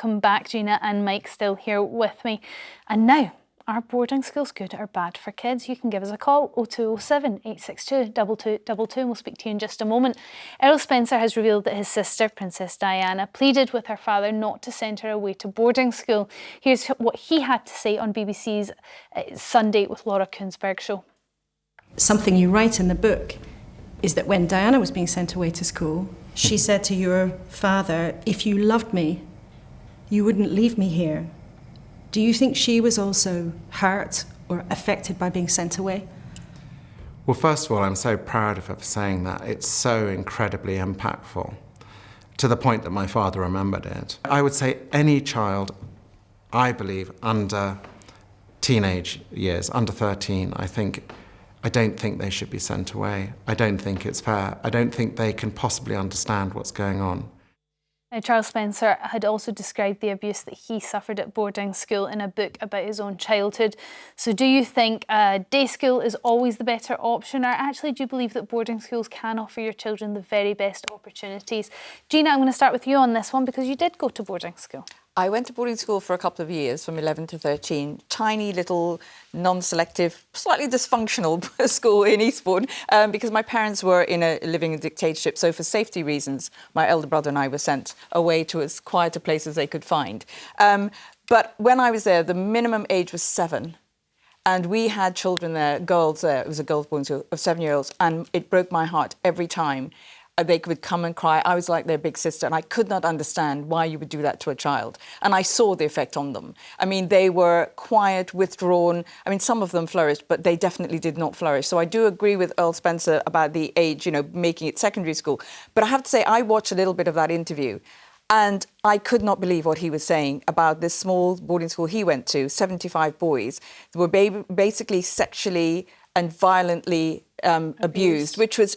Welcome back, Gina and Mike, still here with me. And now, are boarding schools good or bad for kids? You can give us a call, 0207 862 2222, and we'll speak to you in just a moment. Earl Spencer has revealed that his sister, Princess Diana, pleaded with her father not to send her away to boarding school. Here's what he had to say on BBC's Sunday with Laura Kuenssberg show. Something you write in the book is that when Diana was being sent away to school, she said to your father, if you loved me, you wouldn't leave me here. Do you think she was also hurt or affected by being sent away? Well, first of all, I'm so proud of her for saying that. It's so incredibly impactful, to the point that my father remembered it. I would say any child, I believe, under teenage years, under 13, I don't think they should be sent away. I don't think it's fair. I don't think they can possibly understand what's going on. Now, Charles Spencer had also described the abuse that he suffered at boarding school in a book about his own childhood. So do you think day school is always the better option, or actually do you believe that boarding schools can offer your children the very best opportunities? Gina, I'm going to start with you on this one because you did go to boarding school. I went to boarding school for a couple of years, from 11 to 13. Tiny little, non-selective, slightly dysfunctional school in Eastbourne, because my parents were living in dictatorship. So for safety reasons, my elder brother and I were sent away to as quiet a place as they could find. But when I was there, the minimum age was 7. And we had children there, girls there. It was a girls' boarding school of 7-year-olds. And it broke my heart every time. They would come and cry. I was like their big sister, and I could not understand why you would do that to a child. And I saw the effect on them. I mean, they were quiet, withdrawn. I mean, some of them flourished, but they definitely did not flourish. So I do agree with Earl Spencer about the age, making it secondary school. But I have to say, I watched a little bit of that interview, and I could not believe what he was saying about this small boarding school he went to, 75 boys, that were basically sexually and violently abused, which was,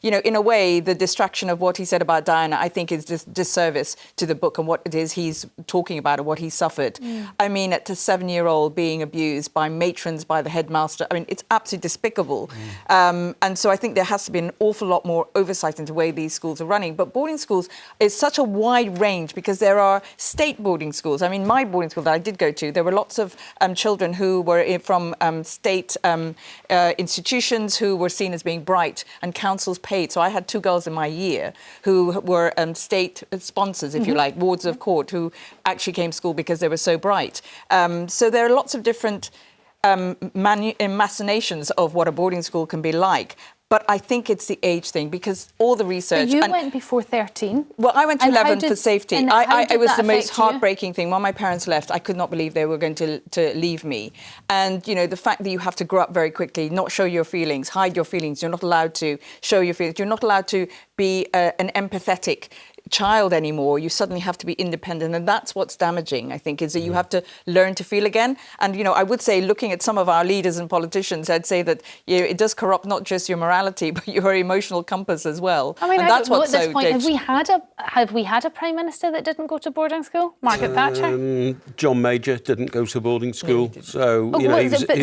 in a way, the distraction of what he said about Diana, I think is disservice to the book and what it is he's talking about and what he suffered. I mean, at a 7-year-old being abused by matrons, by the headmaster, I mean, it's absolutely despicable. And so I think there has to be an awful lot more oversight into the way these schools are running. But boarding schools is such a wide range because there are state boarding schools. I mean, my boarding school that I did go to, there were lots of children who were from state institutions who were seen as being bright, and councils paid. So I had 2 girls in my year who were state sponsors, if you like, wards of court, who actually came to school because they were so bright. So there are lots of different machinations of what a boarding school can be like. But I think it's the age thing, because all the research... But you went before 13. Well, I went to 11 for safety. It was the most you? heartbreaking thing. When my parents left, I could not believe they were going to leave me. And, the fact that you have to grow up very quickly, not show your feelings, hide your feelings. You're not allowed to show your feelings. You're not allowed to be an empathetic child anymore. You suddenly have to be independent, and that's what's damaging, I think, is that you have to learn to feel again. And I would say, looking at some of our leaders and politicians, I'd say that it does corrupt not just your morality but your emotional compass as well. I mean, and that's what's at this point, have we had a prime minister that didn't go to boarding school? Margaret Thatcher. John Major didn't go to boarding school, so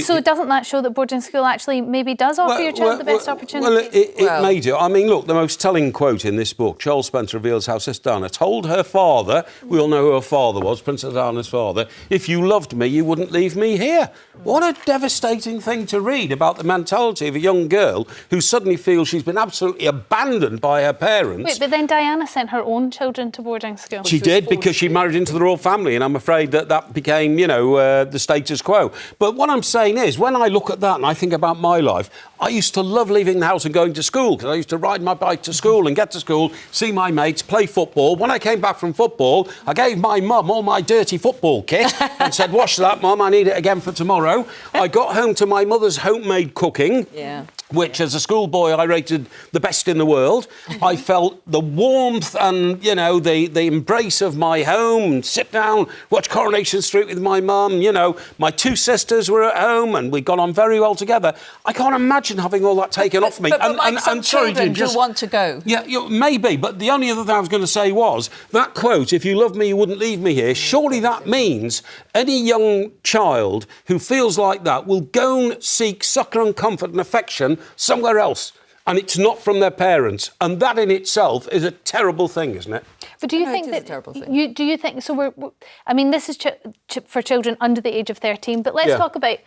so doesn't that show that boarding school actually maybe does offer your child the best opportunities? Well, it may do. I mean, look, the most telling quote in this book, Charles Spencer reveals how Sister Diana told her father, we all know who her father was, Princess Diana's father, if you loved me, you wouldn't leave me here. What a devastating thing to read about the mentality of a young girl who suddenly feels she's been absolutely abandoned by her parents. Wait, but then Diana sent her own children to boarding school. She did, because she married into the royal family, and I'm afraid that became, the status quo. But what I'm saying is, when I look at that and I think about my life, I used to love leaving the house and going to school, because I used to ride my bike to school and get to school, see my mates, play football. When I came back from football, I gave my mum all my dirty football kit and said, wash that, Mum, I need it again for tomorrow. I got home to my mother's homemade cooking. Yeah. Which, as a schoolboy, I rated the best in the world. I felt the warmth and, the embrace of my home, sit down, watch Coronation Street with my mum, my 2 sisters were at home and we got on very well together. I can't imagine having all that taken off me. But some children do want to go. Yeah, maybe, but the only other thing I was going to say was, that quote, if you love me, you wouldn't leave me here, surely that means any young child who feels like that will go and seek succour and comfort and affection somewhere else, and it's not from their parents, and that in itself is a terrible thing, isn't it? But do you No, think it is that a terrible thing. do you think so? I mean, this is for children under the age of 13. But let's talk about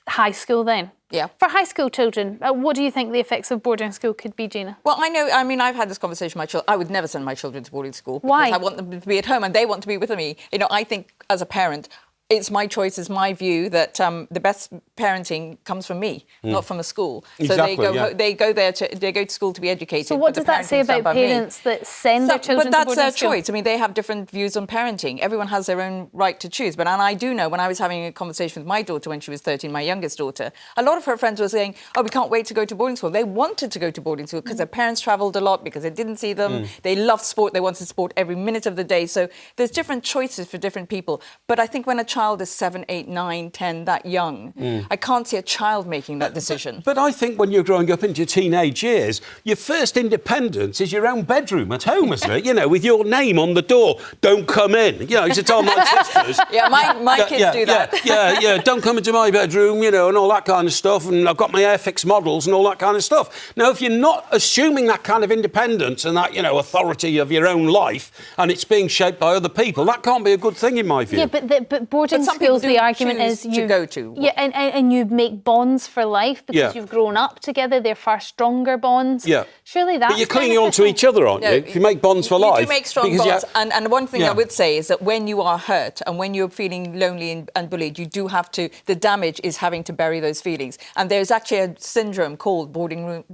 high school then. Yeah. For high school children, what do you think the effects of boarding school could be, Gina? Well, I mean, I've had this conversation with my children. I would never send my children to boarding school. Why? Because I want them to be at home and they want to be with me. You know, I think as a parent, it's my choice, it's my view that the best parenting comes from me, not from a school. Exactly, so they go to school to be educated. So what but does the that say parenting's done about by me. parents that send their children But to that's boarding their school? choice. I mean, they have different views on parenting. Everyone has their own right to choose. And I do know when I was having a conversation with my daughter when she was 13, my youngest daughter, a lot of her friends were saying, oh, we can't wait to go to boarding school. They wanted to go to boarding school because their parents travelled a lot, because they didn't see them. They loved sport. They wanted sport every minute of the day. So there's different choices for different people. But I think when a child is 7, 8, 9, 10, that young, I can't see a child making that decision. But I think when you're growing up into your teenage years, your first independence is your own bedroom at home, isn't it? You know, with your name on the door. Don't come in. You know, I used to tell my sisters. Yeah, my kids do that. Yeah. Don't come into my bedroom, you know, and all that kind of stuff. And I've got my Airfix models and all that kind of stuff. Now, if you're not assuming that kind of independence and that, you know, authority of your own life, and it's being shaped by other people, that can't be a good thing in my view. Yeah, but boarding some people schools, the do argument choose is to go to. Yeah, and you make bonds for life because you've grown up together. They're far stronger bonds. Yeah. Surely that's But you're clinging on to beneficial. each other, aren't you? If you make bonds for life. You do make strong because bonds. And one thing Yeah. I would say is that when you are hurt and when you're feeling lonely and bullied, you do have to, the damage is having to bury those feelings. And there's actually a syndrome called boarding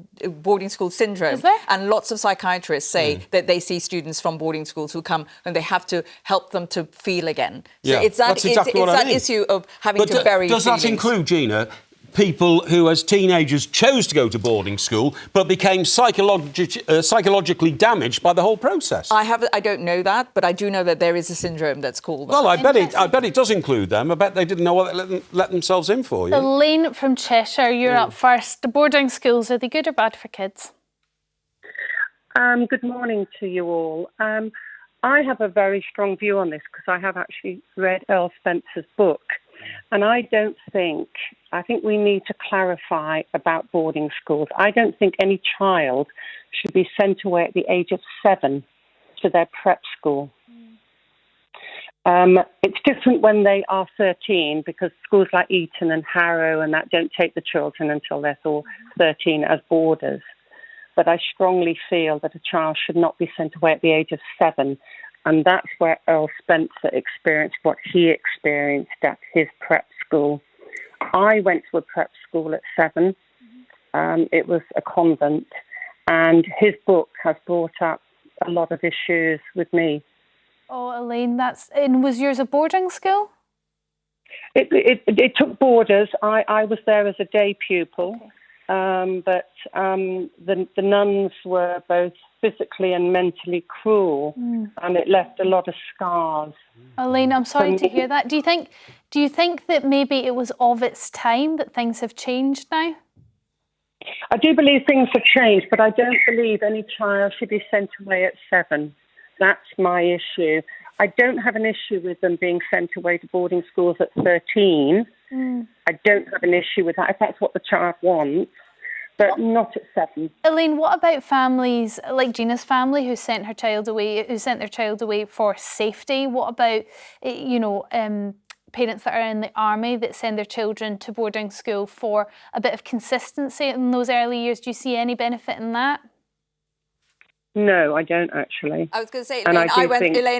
school syndrome. Is there? And lots of psychiatrists say that they see students from boarding schools who come and they have to help them to feel again. So Yeah, it's that, that's exactly what I that mean. issue of having But to bury does feelings. that include, Gina, people who as teenagers chose to go to boarding school but became psychologically damaged by the whole process? I don't know that, but I do know that there is a syndrome that's called that. Well, I bet it does include them. I bet they didn't know what they let themselves in for. Yeah? Elaine from Cheshire, you're up first. The boarding schools, are they good or bad for kids? Good morning to you all. I have a very strong view on this because I have actually read Earl Spencer's book. And I think we need to clarify about boarding schools. I don't think any child should be sent away at the age of 7 to their prep school. It's different when they are 13 because schools like Eton and Harrow and that don't take the children until they're 13 as boarders. But I strongly feel that a child should not be sent away at the age of 7. And that's where Earl Spencer experienced what he experienced at his prep school. I went to a prep school at 7. It was a convent. And his book has brought up a lot of issues with me. Oh, Elaine, and was yours a boarding school? It took boarders. I was there as a day pupil. Okay. But the nuns were both physically and mentally cruel, and it left a lot of scars. Elaine, I'm sorry to hear that. Do you think that maybe it was of its time, that things have changed now? I do believe things have changed, but I don't believe any child should be sent away at 7. That's my issue. I don't have an issue with them being sent away to boarding schools at 13. I don't have an issue with that if that's what the child wants, but not at 7. Elaine, what about families like Gina's family who sent their child away for safety? What about, parents that are in the army that send their children to boarding school for a bit of consistency in those early years? Do you see any benefit in that? No, I don't actually. I was going to say, Elaine,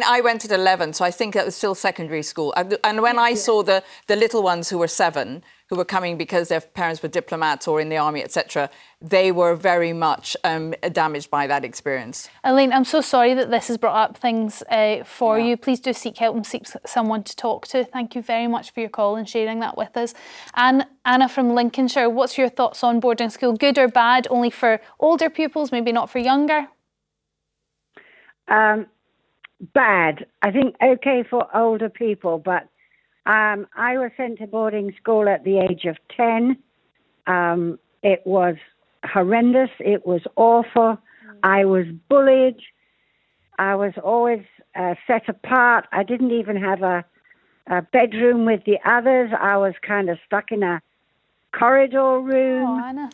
I went at 11, so I think that was still secondary school. And when I saw the little ones who were 7, who were coming because their parents were diplomats or in the army, etc., they were very much damaged by that experience. Elaine, I'm so sorry that this has brought up things for you. Please do seek help and seek someone to talk to. Thank you very much for your call and sharing that with us. And Anna from Lincolnshire, what's your thoughts on boarding school? Good or bad? Only for older pupils, maybe not for younger? Bad. I think okay for older people, but I was sent to boarding school at the age of 10. It was horrendous. It was awful. I was bullied. I was always set apart. I didn't even have a bedroom with the others. I was kind of stuck in a corridor room. Oh, Anna.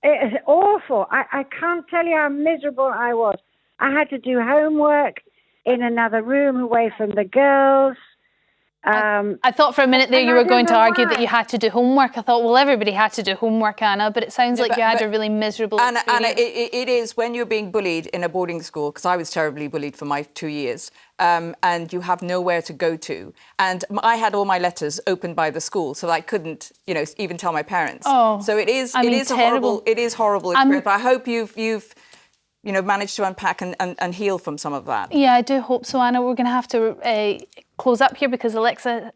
It was awful. I can't tell you how miserable I was. I had to do homework. in another room away from the girls. I thought for a minute there and you I were don't going to know argue why. that you had to do homework. I thought, well, everybody had to do homework, Anna, but it sounds like but- you had but- a really miserable Anna, experience. it is when you're being bullied in a boarding school, because I was terribly bullied for my 2 years, and you have nowhere to go to. And I had all my letters opened by the school, so I couldn't, even tell my parents. Oh, So it is, I mean, a terrible. horrible experience. But I hope you've managed to unpack and heal from some of that. Yeah, I do hope so, Anna. We're going to have to close up here because Alexa